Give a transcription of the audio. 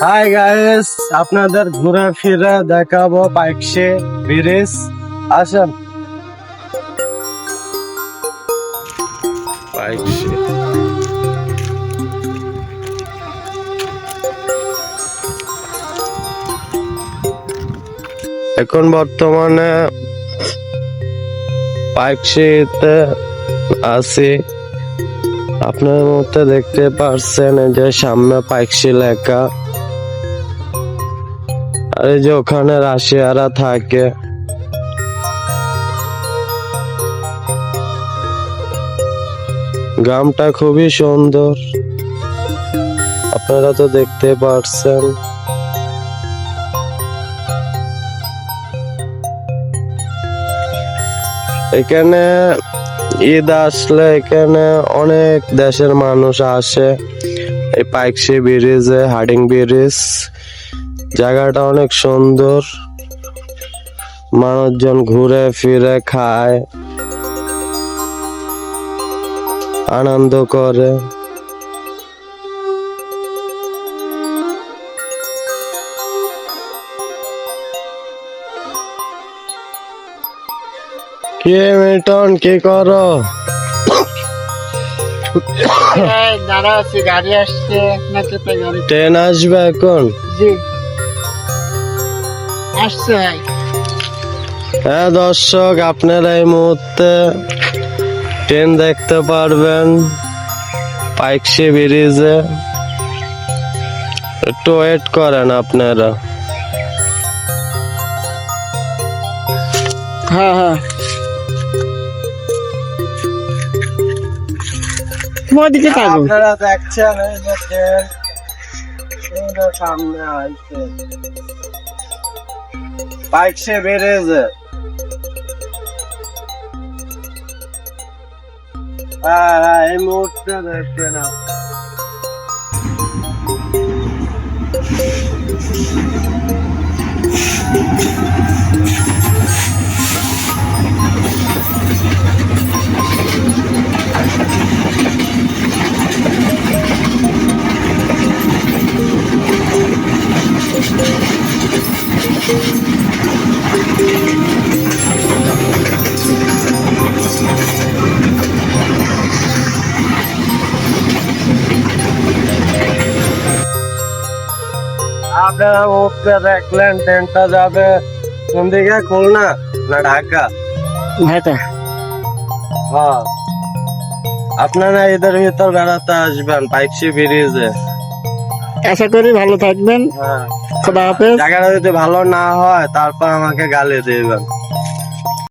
Hi guys, আপনাদের ঘোরাফেরা দেখাবো পাইকশে ব্রিজ। আসেন পাইকশে। এখন বর্তমানে পাইকশিতে আছি। আপনার মধ্যে দেখতে পারছেন এই যে সামনে পাইকশি লেখা, আর এই যে ওখানে রাশিয়ারা থাকে। গ্রামটা খুবই সুন্দর, আপনারা তো দেখতে পারছেন। এখানে ঈদ আসলে এখানে অনেক দেশের মানুষ আসে এই পাইকশি ব্রিজে, হার্ডিং ব্রিজ। জায়গাটা অনেক সুন্দর, মানুষজন ঘুরে ফিরে খায়, আনন্দ করে। কে মিটন, কি করো? দাঁড়া আছে, গাড়ি আসছে না চেপে গাড়ি। ট্রেন আসবে এখন? জি আসছে ভাই। হ্যাঁ দর্শক, আপনারা এই মুহূর্তে ট্রেন দেখতে পারবেন পাইকশি ব্রিজে। একটু ওয়েট করেন আপনারা। হ্যাঁ হ্যাঁ, ওদিকে থাকুন। আপনারা দেখছেন এই যে ট্রেন সামনে আসছে পাইকশি ব্রিজে। হ্যাঁ, এই মুহূর্তে দেখবেন আপনারা মুহূর্তে দেখলেন ট্রেনটা যাবে কোন দিকে, খুলনা না ঢাকা? ঢাকা। হ্যাঁ, আপনারা এদের ভিতর বেড়াতে আসবেন পাইকশি ব্রিজে। আশা করি ভালো থাকবেন। হ্যাঁ, খোদা হাফেজ। জায়গাটা যদি ভালো না হয় তারপর আমাকে গালি দিবেন।